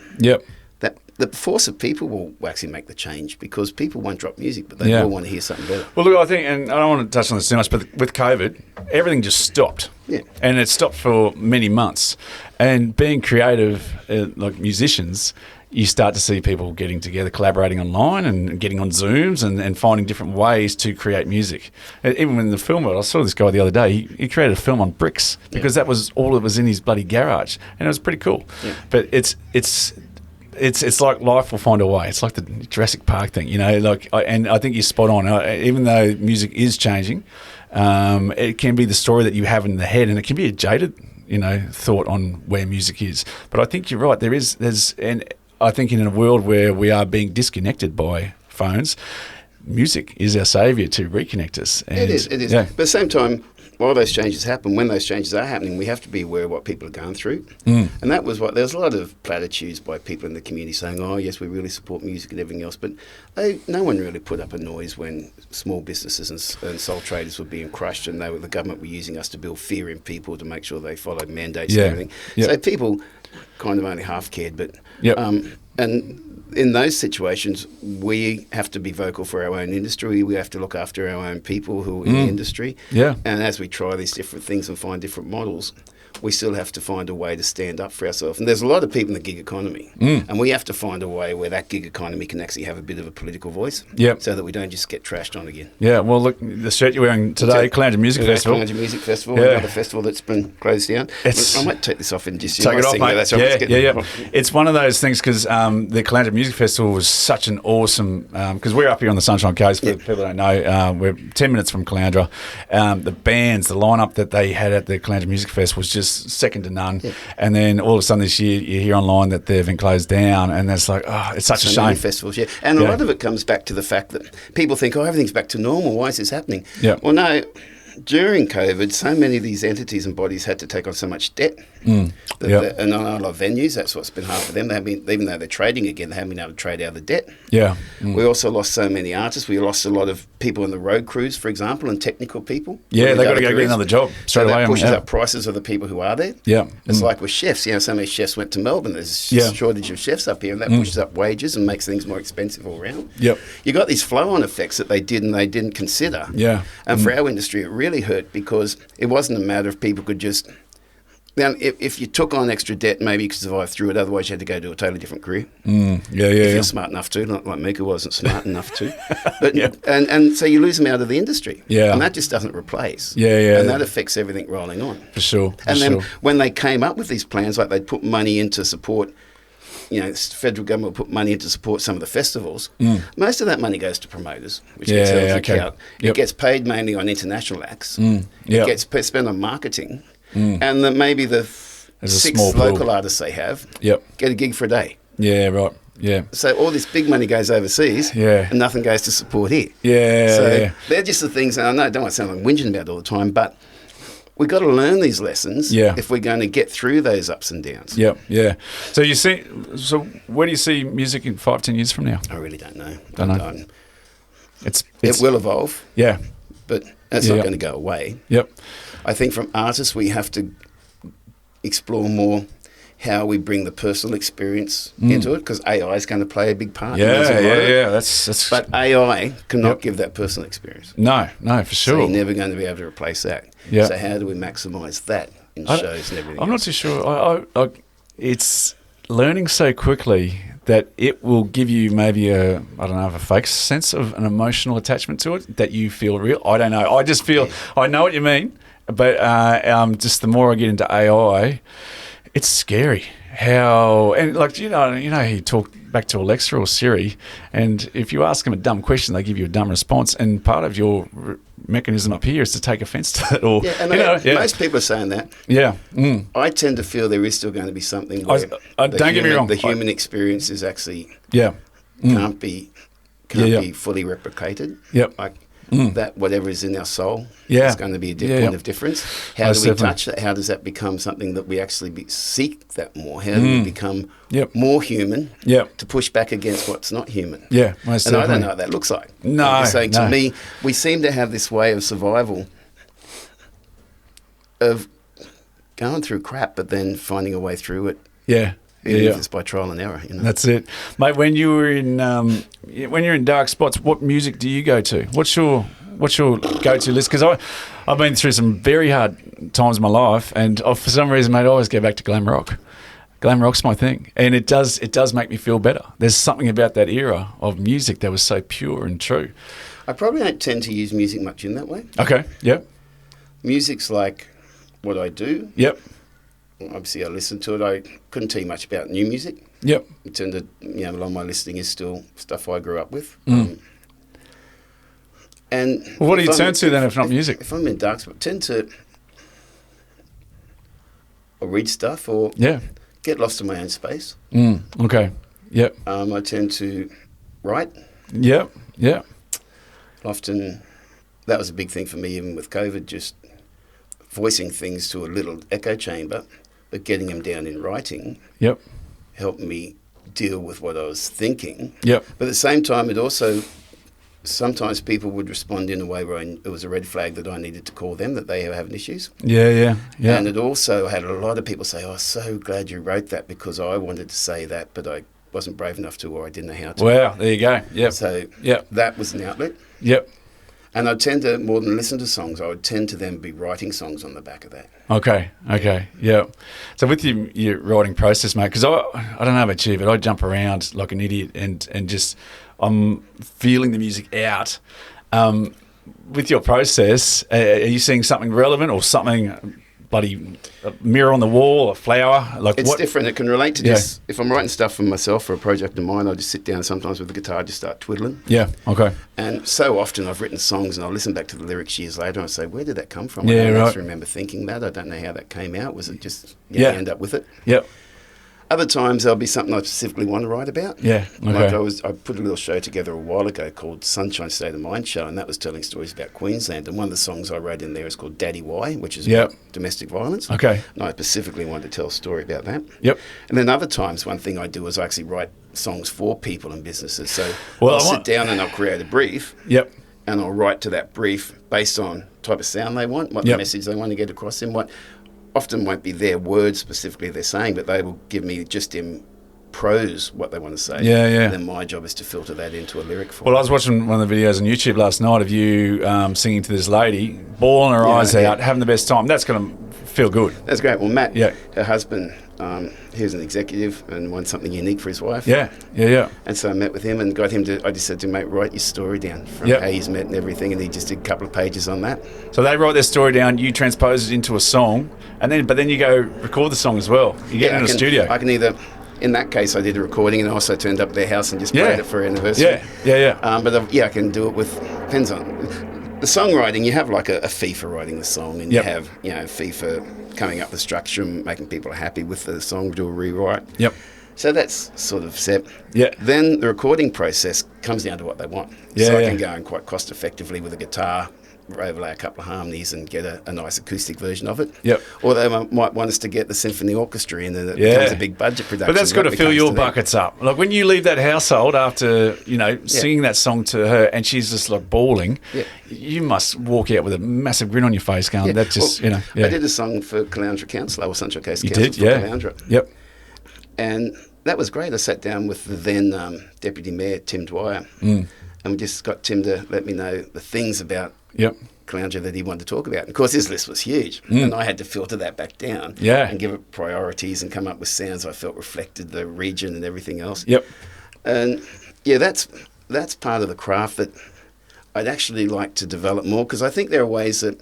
that the force of people will actually make the change, because people won't drop music, but they will want to hear something better. Well, look, I think, and I don't want to touch on this too much, but with COVID, everything just stopped. Yeah. And it stopped for many months. And being creative, like musicians, you start to see people getting together, collaborating online and getting on Zooms and finding different ways to create music. And even in the film world, I saw this guy the other day, he created a film on bricks because that was all that was in his bloody garage. And it was pretty cool. Yeah. But it's like life will find a way. It's like the Jurassic Park thing, you know. And I think you're spot on. Even though music is changing, it can be the story that you have in the head, and it can be a jaded, you know, thought on where music is. But I think you're right. And I think in a world where we are being disconnected by phones, music is our saviour to reconnect us. And it is. Yeah. But at the same time, while those changes happen, when those changes are happening, we have to be aware of what people are going through. And that was there's a lot of platitudes by people in the community saying, oh, yes, we really support music and everything else. But no one really put up a noise when small businesses and sole traders were being crushed and the government were using us to build fear in people to make sure they followed mandates and everything. Yep. So people kind of only half cared. But and in those situations, we have to be vocal for our own industry. We have to look after our own people who are in the industry. Yeah. And as we try these different things and find different models, we still have to find a way to stand up for ourselves. And there's a lot of people in the gig economy, and we have to find a way where that gig economy can actually have a bit of a political voice, so that we don't just get trashed on again. Yeah, well, look, the shirt you're wearing today, Caloundra Music Festival. Caloundra Music Festival, another festival that's been closed down. I might take this off and just take it off, mate. Yeah. It's one of those things because the Caloundra Music Festival was such an awesome, because we're up here on the Sunshine Coast, for people that don't know, we're 10 minutes from Caloundra. The bands, the lineup that they had at the Caloundra Music Fest was just second to none. Yeah. And then all of a sudden this year you hear online that they've been closed down, and that's like, oh, it's such a shame. Many festivals, and a lot of it comes back to the fact that people think, oh, everything's back to normal. Why is this happening? Yeah. Well, no. During COVID, so many of these entities and bodies had to take on so much debt. And on a lot of venues, that's what's been hard for them. Even though they're trading again, they haven't been able to trade out of the debt. Yeah. We also lost so many artists. We lost a lot of people in the road crews, for example, and technical people. Yeah, they've got to go get another job straight away. That pushes up prices of the people who are there. Yeah. It's like with chefs. You know, so many chefs went to Melbourne. There's a shortage of chefs up here, and that pushes up wages and makes things more expensive all around. Yep. You got these flow-on effects that they didn't consider. Yeah. And for our industry, it really hurt because it wasn't a matter of people could just... Now, if you took on extra debt, maybe you could survive through it. Otherwise, you had to go do a totally different career. If you're smart enough to, not like Mika wasn't smart enough to. But and so you lose them out of the industry. Yeah. And that just doesn't replace. And that affects everything rolling on. For sure. And then when they came up with these plans, like they'd put money into support, you know, the federal government will put money in to support some of the festivals. Most of that money goes to promoters, which gets out. It gets paid mainly on international acts. It gets spent on marketing. And then maybe the 6 local artists they have get a gig for a day. Yeah, right. Yeah. So all this big money goes overseas and nothing goes to support here. So they're just the things, and I know I don't want to sound like whinging about it all the time, but we've got to learn these lessons if we're going to get through those ups and downs. Yeah. So where do you see music in 5-10 years from now? I really don't know. Don't know. It will evolve. Yeah. But that's not going to go away. Yep. I think from artists we have to explore more how we bring the personal experience into it, because AI is going to play a big part. That's. But AI cannot give that personal experience. No, for sure. So you're never going to be able to replace that. Yep. So how do we maximise that in shows and everything? I'm not too sure. It's learning so quickly that it will give you maybe a fake sense of an emotional attachment to it that you feel real. I don't know. I just feel I know what you mean. But just the more I get into AI, it's scary how, and like, you know, you talk back to Alexa or Siri, and if you ask them a dumb question, they give you a dumb response, and part of your mechanism up here is to take offence to it. Or most people are saying that. I tend to feel there is still going to be something where don't get me wrong, the human experience is actually can't be fully replicated. That whatever is in our soul is going to be a point of difference. How do we touch that? How does that become something that we actually seek that more? How do we become more human to push back against what's not human? And I don't know what that looks like. I'm just saying, to me, we seem to have this way of survival of going through crap, but then finding a way through it. Even if it's by trial and error. That's it, mate. When you're in dark spots, what music do you go to? What's What's your go-to list? Because I've been through some very hard times in my life, and for some reason, mate, I always go back to glam rock. Glam rock's my thing, and it does make me feel better. There's something about that era of music that was so pure and true. I probably don't tend to use music much in that way. Okay, yep. Music's like what I do. Yep. Obviously, I listen to it. I couldn't tell you much about new music. Yep. In terms of, a lot of my listening is still stuff I grew up with. And what do you turn to then if not music? If I'm in dark spots, I tend to read stuff or get lost in my own space. Okay. Yep. I tend to write. Yep. Yep. Often, that was a big thing for me even with COVID, just voicing things to a little echo chamber, but getting them down in writing helped me deal with what I was thinking. But at the same time, it also, sometimes people would respond in a way where it was a red flag that I needed to call them, that they were having issues. Yeah. And it also had a lot of people say, oh, so glad you wrote that because I wanted to say that, but I wasn't brave enough to, or I didn't know how to. Wow, there you go. Yep. So that was an outlet. Yep. And I'd tend to, more than listen to songs, I would tend to then be writing songs on the back of that. Okay, yeah. So with your writing process, mate, because I don't know about you, but I jump around like an idiot and just I'm feeling the music out. With your process, are you seeing something relevant or something bloody a mirror on the wall, a flower? Like it's different. It can relate to just, if I'm writing stuff for myself for a project of mine, I just sit down sometimes with the guitar, just start twiddling. Yeah, okay. And so often I've written songs and I'll listen back to the lyrics years later and I say, where did that come from? I don't actually remember thinking that. I don't know how that came out. Was it just, end up with it? Yep. Other times there'll be something I specifically want to write about. Yeah, okay. Like I put a little show together a while ago called Sunshine State of Mind Show, and that was telling stories about Queensland. And one of the songs I wrote in there is called Daddy Why, which is about domestic violence. Okay. And I specifically wanted to tell a story about that. Yep. And then other times, one thing I do is I actually write songs for people and businesses. So I'll sit down and I'll create a brief. Yep. And I'll write to that brief based on type of sound they want, what the message they want to get across them, what often won't be their words specifically they're saying, but they will give me just in prose what they want to say. Yeah. And then my job is to filter that into a lyric form. Well, I was watching one of the videos on YouTube last night of you singing to this lady, bawling her eyes out, having the best time. That's going to feel good. That's great. Well, Matt, her husband, he was an executive and won something unique for his wife. Yeah. And so I met with him and got him to, I just said to him, mate, write your story down from how he's met and everything, and he just did a couple of pages on that. So they write their story down, you transpose it into a song, but then you go record the song as well. You get in a studio. I can either, in that case, I did a recording and I also turned up at their house and just played it for an anniversary. But I can do it with, depends on, the songwriting, you have like a fee for writing the song, and you have, a fee for coming up with the structure and making people happy with the song, do a rewrite. Yep. So that's sort of set. Yeah. Then the recording process comes down to what they want. So I can go in quite cost effectively with a guitar, overlay a couple of harmonies and get a nice acoustic version of it. Yep. Or they might want us to get the symphony orchestra in, and it becomes a big budget production. But that's got to fill your buckets up. Like when you leave that household after, singing that song to her and she's just like bawling, you must walk out with a massive grin on your face going, that's just, I did a song for Caloundra Council, or Sunshine Coast Council for Caloundra. Yep. And that was great. I sat down with the then Deputy Mayor, Tim Dwyer, and we just got Tim to let me know the things about Caloundra that he wanted to talk about. And of course, his list was huge, and I had to filter that back down and give it priorities and come up with sounds I felt reflected the region and everything else. Yep. And that's part of the craft that I'd actually like to develop more, because I think there are ways that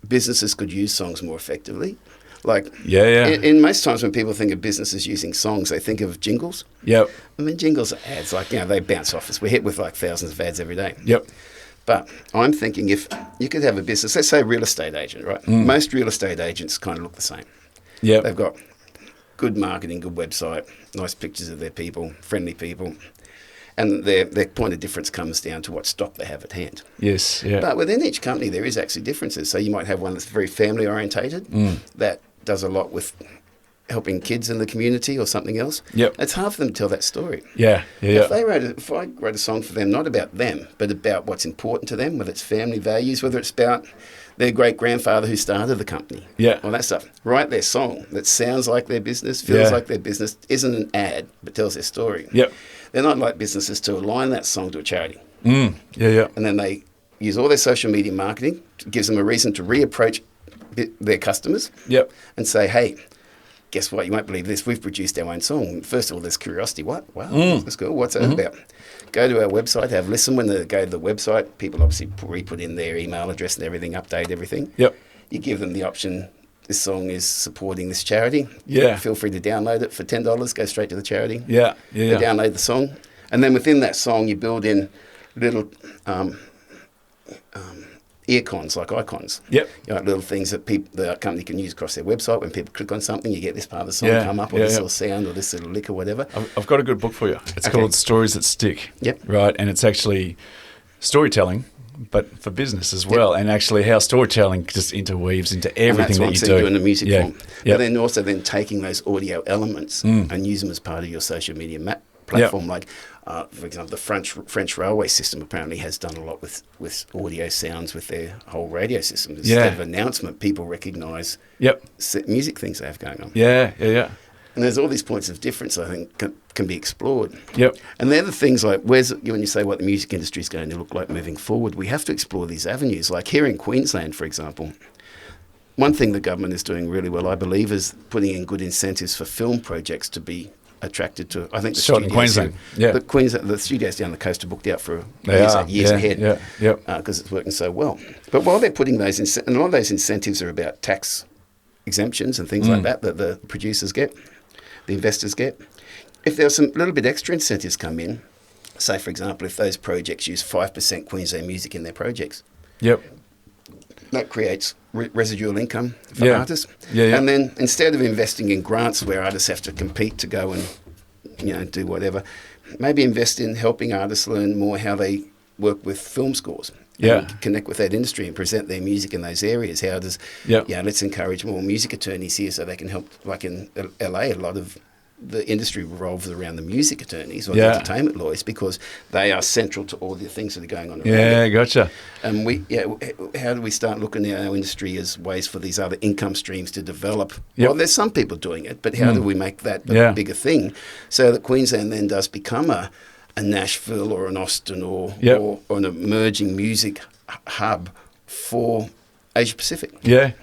businesses could use songs more effectively. Like, in most times when people think of businesses using songs, they think of jingles. Yep. I mean, jingles are ads. Like, they bounce off us. We're hit with like thousands of ads every day. Yep. But I'm thinking if you could have a business, let's say a real estate agent, right? Most real estate agents kind of look the same. Yeah. They've got good marketing, good website, nice pictures of their people, friendly people. And their point of difference comes down to what stock they have at hand. Yes, yeah. But within each company, there is actually differences. So you might have one that's very family orientated, that does a lot with helping kids in the community or something else. Yep. It's hard for them to tell that story. Yeah. If I wrote a song for them, not about them, but about what's important to them, whether it's family values, whether it's about their great-grandfather who started the company, all that stuff. Write their song that sounds like their business, feels like their business, isn't an ad, but tells their story. Yep. Then I'd like businesses to align that song to a charity. Yeah. And then they use all their social media marketing, gives them a reason to reapproach their customers. Yep. And say, hey, guess what? You won't believe this. We've produced our own song. First of all, there's curiosity. What? Wow, that's cool. What's that about? Go to our website, have a listen. When they go to the website, people obviously re-put in their email address and everything, update everything. Yep. You give them the option, this song is supporting this charity. Yeah. Feel free to download it for $10. Go straight to the charity. Yeah. They download the song. And then within that song, you build in little icons, like icons. Yep. Little things that the company can use across their website. When people click on something, you get this part of the song come up, or this little sound, or this little lick, or whatever. I've got a good book for you. It's called Stories That Stick. Yep. Right, and it's actually storytelling, but for business as well, and actually how storytelling just interweaves into everything that you do. In the music form. Yep. But then also taking those audio elements and use them as part of your social media platform. Like, for example, the French railway system apparently has done a lot with audio sounds with their whole radio system. Instead of announcement, people recognise music things they have going on. Yeah. And there's all these points of difference, I think, can be explored. Yep. And they're the things like, when you say what the music industry is going to look like moving forward, we have to explore these avenues. Like here in Queensland, for example, one thing the government is doing really well, I believe, is putting in good incentives for film projects to be attracted to. I think the studios in Queensland, the studios down the coast are booked out for years ahead, because it's working so well. But while they're putting those, and a lot of those incentives are about tax exemptions and things like that the producers get, the investors get. If there's some little bit extra incentives come in, say for example, if those projects use 5% Queensland music in their projects, that creates residual income for artists. And then instead of investing in grants where artists have to compete to go and do whatever, maybe invest in helping artists learn more how they work with film scores. And connect with that industry and present their music in those areas. How does let's encourage more music attorneys here so they can help. Like in LA, a lot of the industry revolves around the music attorneys or the entertainment lawyers, because they are central to all the things that are going on around it. Gotcha. And how do we start looking at our industry as ways for these other income streams to develop? Well, there's some people doing it, but how do we make that a bigger thing so that Queensland then does become a Nashville or an Austin or an emerging music hub for Asia Pacific? Yeah.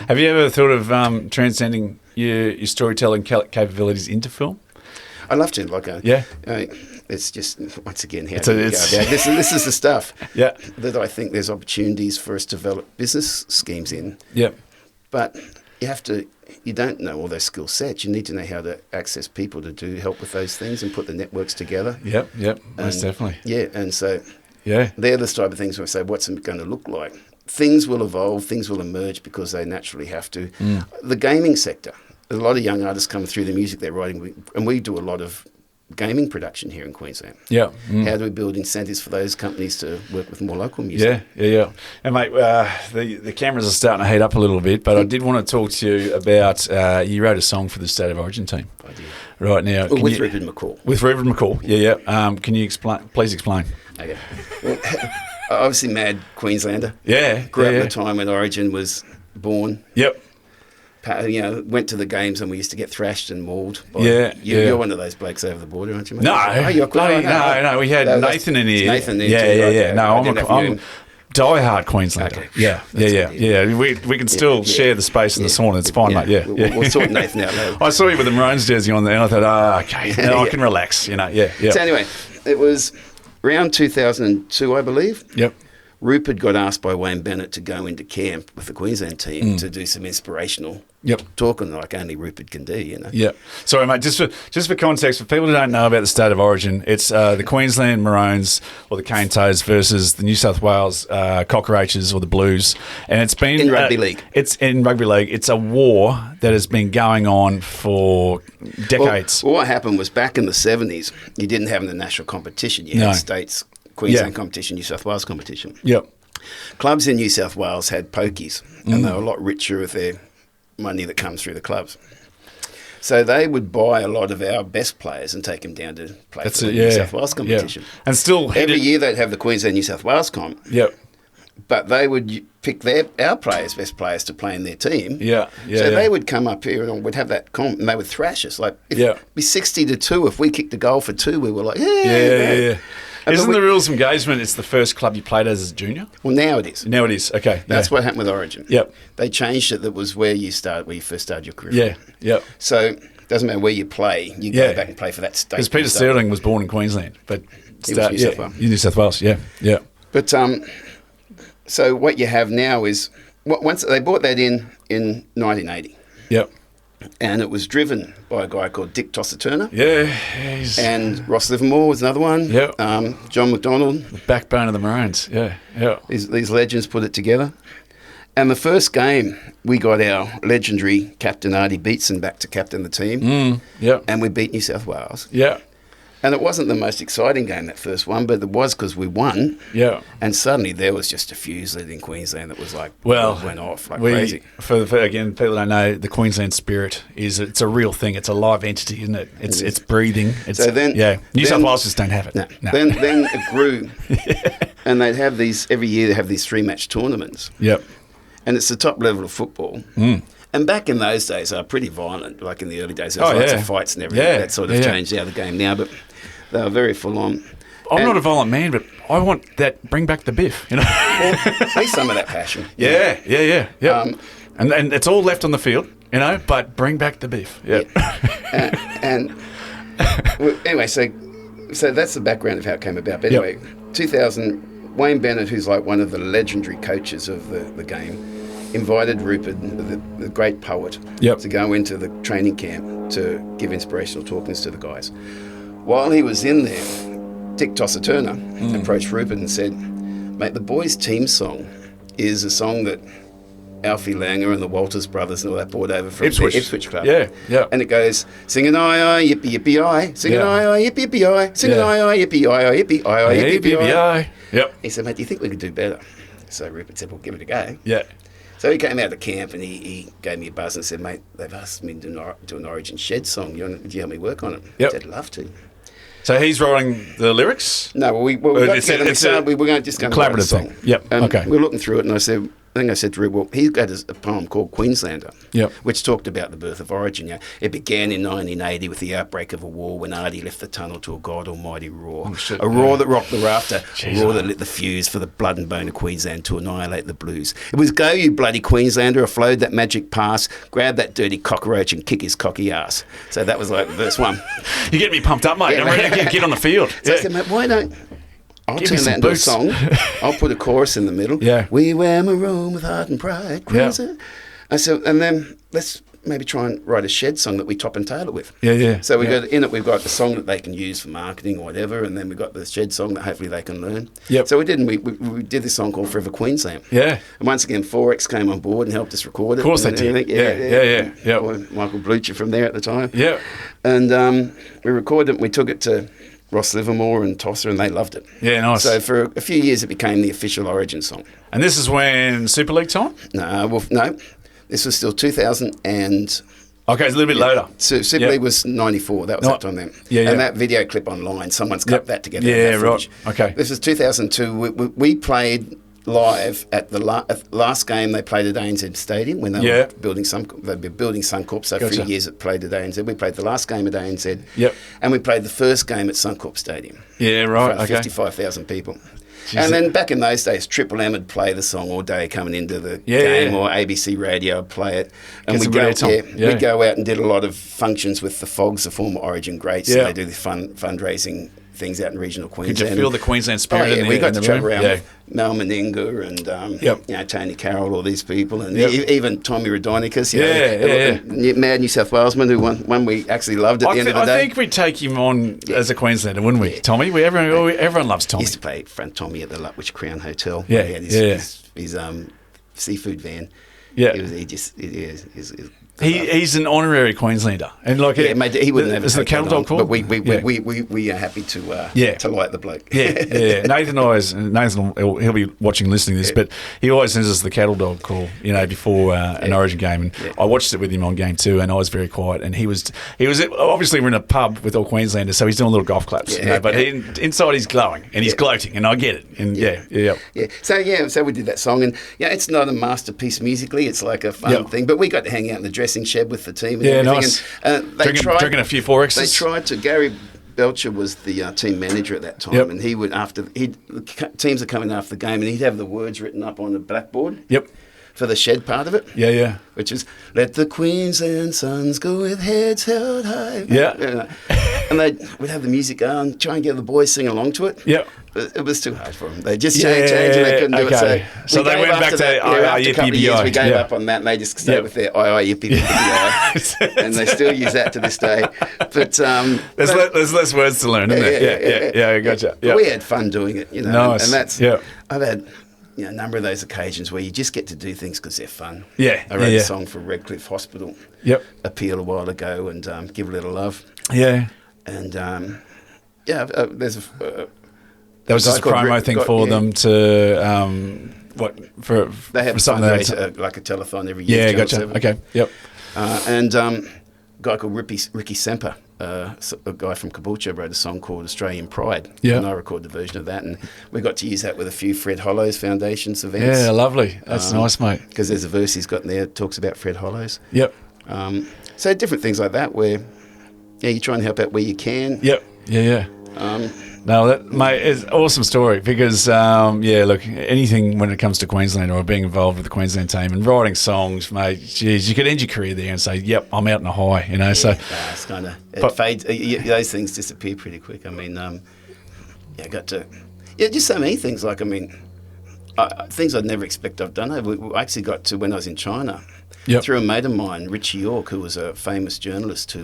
Have you ever thought of transcending your storytelling capabilities into film? I'd love to. It's just, once again, how do we go about this? This is the stuff that I think there's opportunities for us to develop business schemes in. But you don't know all those skill sets. You need to know how to access people to help with those things and put the networks together. Most definitely. And so they're the type of things where I say, what's it going to look like? Things will evolve, things will emerge because they naturally have to. The gaming sector, there's a lot of young artists coming through the music they're writing, and we do a lot of gaming production here in Queensland. How do we build incentives for those companies to work with more local music? And mate, the cameras are starting to heat up a little bit, but I did want to talk to you about, you wrote a song for the State of Origin team. I did. Right now. With Rupert McCall. With Rupert McCall, can you please explain? Okay. Well, obviously mad Queenslander. Grew up at the time when Origin was born. Went to the games and we used to get thrashed and mauled. You're one of those blokes over the border, aren't you, mate? No, you're cool. No. We had Nathan in here. Nathan in here. No, I'm die-hard Queenslander. Okay. We can still share the space in the sauna. It's fine, mate. We'll sort Nathan out later. I saw you with the Maroons jersey on there, and I thought, okay, now I can relax. So anyway, it was around 2002, I believe. Rupert got asked by Wayne Bennett to go into camp with the Queensland team to do some inspirational talking like only Rupert can do, Sorry, mate, just for context, for people who don't know about the State of Origin, it's the Queensland Maroons or the Cane Toads versus the New South Wales Cockroaches or the Blues. And it's been... In rugby league. It's in rugby league. It's a war that has been going on for decades. Well, what happened was back in the 70s, you didn't have the national competition. You had states... Queensland competition, New South Wales competition. Clubs in New South Wales had pokies, and they were a lot richer with their money that comes through the clubs. So they would buy a lot of our best players and take them down to play for the New South Wales competition. And still... Every year they'd have the Queensland New South Wales comp. But they would pick our best players to play in their team. So they would come up here and would have that comp, and they would thrash us. Like, it'd be 60-2 if we kicked a goal for 2. We were like, Isn't the rules of engagement, it's the first club you played as a junior? Well, now it is. Now it is, okay. That's what happened with Origin. Yep. They changed it. That was where you first started your career. Yeah, yep. So it doesn't matter where you play, you go back and play for that state. Because Peter Sterling was born in Queensland, but he was New South Wales. New South Wales, yeah. But so what you have now is once they brought that in 1980. Yep. And it was driven by a guy called Dick Turner. Yeah. And Ross Livermore was another one. Yep. John McDonald. The backbone of the Maroons. Yeah. These legends put it together. And the first game, we got our legendary captain Artie Beetson back to captain the team. Yep. And we beat New South Wales. Yeah. And it wasn't the most exciting game, that first one, but it was because we won. Yeah. And suddenly there was just a fuse lit in Queensland that was like, went off like crazy. For again, people don't know, the Queensland spirit it's a real thing. It's a live entity, isn't it? It's breathing. New South Wales just don't have it. No. Then it grew. And they'd have every year they have these 3-match tournaments. Yep. And it's the top level of football. And back in those days, they were pretty violent. Like in the early days, there was lots of fights and everything. That sort of changed out of the game now, but they were very full on. I'm not a violent man, but I want that. Bring back the biff, you know. Well, see some of that passion. Yeah. And it's all left on the field, you know. But bring back the biff. Yeah. Anyway, so that's the background of how it came about. But anyway, 2000, Wayne Bennett, who's like one of the legendary coaches of the game, invited Rupert, the great poet, to go into the training camp to give inspirational talkings to the guys. While he was in there, Dick Turner approached Rupert and said, "Mate, the boys' team song is a song that Alfie Langer and the Walters brothers and all that brought over from the Ipswich Club. Yeah. And it goes, singing aye, yippee, yippee, aye, singing aye, yippee, yippee, aye, singing aye, yippee, aye, yippee, aye, yippee, aye. Yep. He said, "Mate, do you think we could do better?" So Rupert said, "Well, give it a go." Yeah. So he came out of camp and he gave me a buzz and said, "Mate, they've asked me to do an Origin Shed song. Would you help me work on it?" Yep. I said, "I'd love to." So he's writing the lyrics? No, we got together and we were going to just collaborative write a song. thing. Yep. Okay. We were looking through it and I said to Rupert, well, he's got a poem called Queenslander, which talked about the birth of Origin. You know, it began in 1980 with the outbreak of a war when Artie left the tunnel to a God Almighty roar. A roar that rocked the rafter, a roar that lit the fuse for the blood and bone of Queensland to annihilate the blues. It was go, you bloody Queenslander, flowed that magic pass, grab that dirty cockroach and kick his cocky ass. So that was like verse 1. You get me pumped up, mate. I'm ready to get on the field. So I said, "Mate, why don't... I'll turn that into a song. I'll put a chorus in the middle. Yeah. We wear maroon with heart and pride. Queensland." I said, and then let's maybe try and write a Shed song that we top and tail it with. Yeah. So we've got the song that they can use for marketing or whatever, and then we've got the Shed song that hopefully they can learn. Yep. So we did, and we did this song called Forever Queensland. Yeah. And once again, 4X came on board and helped us record it. Of course they did. Yeah. Michael Blucher from there at the time. Yeah. And we recorded it and we took it to Ross Livermore and Tosser, and they loved it. Yeah, nice. So for a few years, it became the official Origin song. And this is when Super League time? No. This was still 2000 and... Okay, it's a little bit later. So Super League was 94. That was that time then. Yeah. And that video clip online, someone's cut that together. Yeah, right. Okay. This was 2002. We played live at the last game they played at ANZ Stadium when they were building Suncorp. So for a few years it played at ANZ. We played the last game at ANZ. Yep. And we played the first game at Suncorp Stadium. Yeah, right. In front of 55,000 people. Jeez. And then back in those days, Triple M would play the song all day coming into the game, or ABC Radio would play it. And we'd go out and did a lot of functions with the Fogs, the former Origin greats. Yeah. So they do the fundraising things out in regional Queensland. Could you feel the Queensland spirit in we got to travel around with Mel Meninga and Tony Carroll, all these people, and even Tommy Radonikas, mad New South Walesman who won. We actually loved at the end of the day. I think we'd take him on as a Queenslander, wouldn't we, Tommy? Everyone loves Tommy. He used to play front Tommy at the Lutwich Crown Hotel. Yeah, he had his seafood van. Yeah, he's an honorary Queenslander, and mate, he wouldn't have. Is the cattle dog called? But we are happy to light the bloke. Nathan, he'll be watching, listening to this, but he always sends us the cattle dog call, before an Origin game, and I watched it with him on game 2, and I was very quiet, and he was obviously we're in a pub with all Queenslanders, so he's doing little golf claps, but inside he's glowing and he's gloating, and I get it, and So we did that song, and it's not a masterpiece musically. It's like a fun thing, but we got to hang out in the dressing shed with the team. And everything. Nice. And drinking a few 4Xs. They tried to. Gary Belcher was the team manager at that time, Yep. and he would teams are coming after the game, and he'd have the words written up on the blackboard. Yep. For the shed part of it. Yeah. Which is, let the Queensland Suns go with heads held high. Yeah. And we'd have the music on, try and get the boys singing along to it. Yep. But it was too hard for them. They just changed and they couldn't do it. So they went back to after a couple of years, we gave yeah. up on that, and they just stayed with their yippee yippee and they still use that to this day. But there's less words to learn, isn't there? Yeah, gotcha. But we had fun doing it, you know. Nice. And that's I've had a number of those occasions where you just get to do things because they're fun. Yeah. I wrote a song for Redcliffe Hospital. Yep. Appeal a while ago, and Give a Little Love. Yeah. And there's that was just a promo thing for them to they have something like a telethon every year. Yeah, gotcha. Okay. Yep. And a guy called Ricky Semper, a guy from Caboolture, wrote a song called Australian Pride. Yeah. And I recorded the version of that, and we got to use that with a few Fred Hollows Foundations events. Yeah, lovely. That's nice, mate. Because there's a verse he's got in there that talks about Fred Hollows. Yep. So different things like that where you try and help out where you can. Yep. Yeah. No, that, mate, is an awesome story because, look, anything when it comes to Queensland or being involved with the Queensland team and writing songs, mate, geez, you could end your career there and say, yep, I'm out in a high, you know. Yeah, so it's kind of, it fades, those things disappear pretty quick. I mean, I got to, just so many things. Like, I mean, things I'd never expect I've done. I actually got to, when I was in China, through a mate of mine, Richie York, who was a famous journalist who,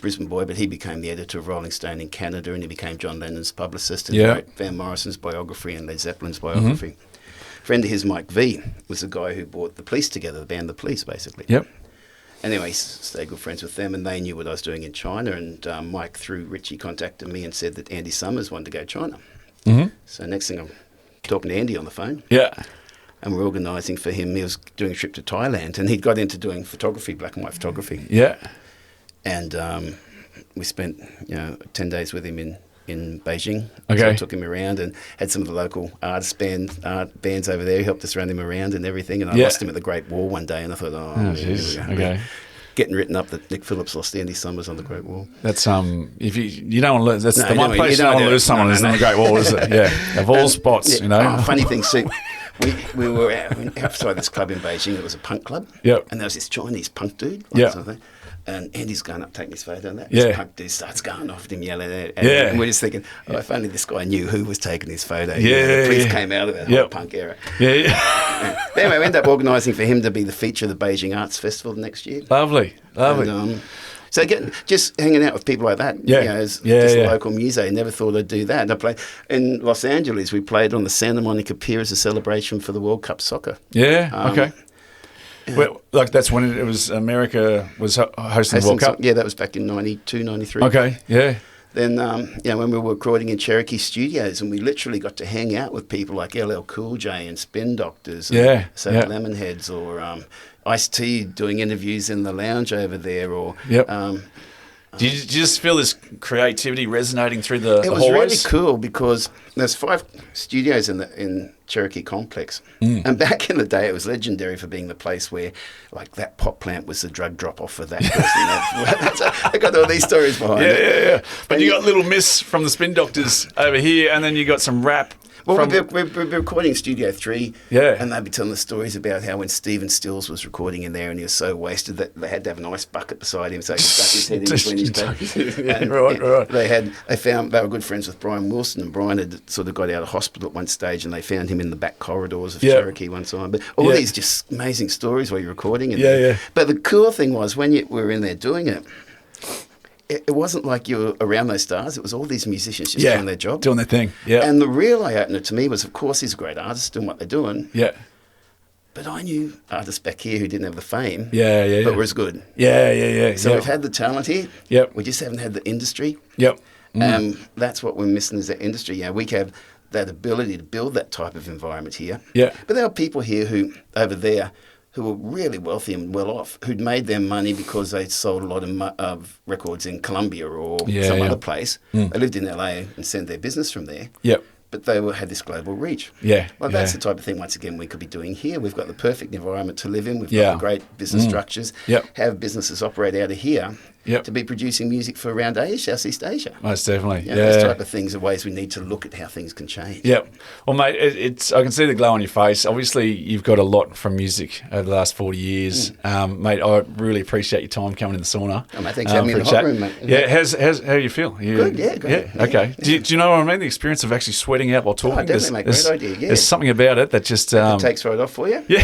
Brisbane boy, but he became the editor of Rolling Stone in Canada, and he became John Lennon's publicist and wrote Van Morrison's biography and Led Zeppelin's biography. A friend of his, Mike V, was the guy who brought the Police together, the band The Police, basically. Yep. Anyway, stayed good friends with them, and they knew what I was doing in China, and Mike, through Richie, contacted me and said that Andy Summers wanted to go to China. So next thing I'm talking to Andy on the phone. Yeah. And we're organising for him. He was doing a trip to Thailand, and he'd got into doing photography, black and white photography. Yeah. And we spent 10 days with him in Beijing. Okay. So I took him around and had some of the local artist bands over there. He helped us run him around and everything. And I lost him at the Great Wall one day, and I thought, okay. Getting written up that Nik Phillips lost Andy Summers on the Great Wall. That's if you don't want to lose, that's the one place you don't want to lose someone is on the Great Wall, is it? Yeah, of all spots, you know. Funny thing, see, we were outside this club in Beijing. It was a punk club. Yep. And there was this Chinese punk dude. Something. And Andy's going up taking his photo, and this punk dude starts going off at him, yelling at him. And we're just thinking, if only this guy knew who was taking his photo. The police came out of that whole punk era. Anyway, we ended up organising for him to be the feature of the Beijing Arts Festival the next year. Lovely. And, so just hanging out with people like that, as local music. I never thought I'd do that. And I played in Los Angeles. We played on the Santa Monica Pier as a celebration for the World Cup soccer. Yeah, okay. Well, like that's when it was America was hosting the World Cup? Yeah, that was back in 92, 93. Okay, yeah. Then, when we were recording in Cherokee Studios, and we literally got to hang out with people like LL Cool J and Spin Doctors and Lemonheads, or Ice-T doing interviews in the lounge over there, or... Did you just feel this creativity resonating through the It was hallways? really cool because there's 5 studios in Cherokee Complex. And back in the day, it was legendary for being the place where, like, that pot plant was the drug drop-off for that person. I got all these stories behind it. Yeah. But you got Little Miss from the Spin Doctors over here, and then you got some rap. Well, we're recording Studio 3, and they'd be telling the stories about how when Stephen Stills was recording in there and he was so wasted that they had to have an ice bucket beside him so he could stuck his head in between his toes. Right. They were good friends with Brian Wilson, and Brian had sort of got out of hospital at one stage, and they found him in the back corridors of Cherokee one time. But all these just amazing stories while you're recording it. But the cool thing was when we were in there doing it, it wasn't like you were around those stars. It was all these musicians just doing their job. Doing their thing, And the real eye-opener to me was, of course, he's a great artist doing what they're doing. Yeah. But I knew artists back here who didn't have the fame. But were as good. So we've had the talent here. We just haven't had the industry. That's what we're missing is that industry. We have that ability to build that type of environment here. But there are people here who, over there, who were really wealthy and well off, who'd made their money because they'd sold a lot of records in Colombia or some other place. They lived in LA and sent their business from there. But they had this global reach. That's the type of thing, once again, we could be doing here. We've got the perfect environment to live in. We've got great business structures. Have businesses operate out of here. to be producing music for around Asia, Southeast Asia. Most definitely. Those type of things are ways we need to look at how things can change. Yep. Well, mate, I can see the glow on your face. Obviously, you've got a lot from music over the last 40 years. Mate, I really appreciate your time coming in the sauna. Oh, mate, thanks for having me in the hot room, mate. Yeah, how do you feel? Good, good. Yeah, okay. Do you know what I mean? The experience of actually sweating out while talking? Definitely, mate. Great idea, yeah. There's something about it that just... it takes right off for you. Yeah,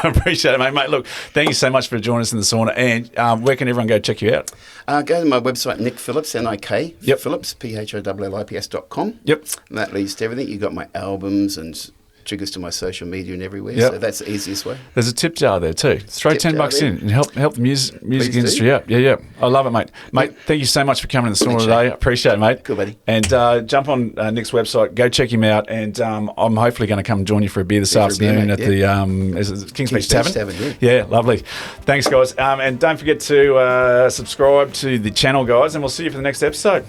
I appreciate it, mate. Mate, look, thank you so much for joining us in the sauna. And where can everyone go check you out? Go to my website, Nik Phillips, N-I-K, Yep. Phillips, Phillips.com. Yep. And that leads to everything. You've got my albums and triggers to my social media and everywhere. Yep. So that's the easiest way. There's a tip jar there too. Throw Tip $10 jar in and help the music industry out. Yeah. I love it, mate. Mate, thank you so much for coming to the sauna today. I appreciate it, mate. Cool, buddy. And jump on Nick's website, go check him out, and I'm hopefully going to come and join you for a beer this afternoon at the is it Kings Beach Tavern. Yeah, lovely. Thanks, guys. And don't forget to subscribe to the channel, guys, and we'll see you for the next episode.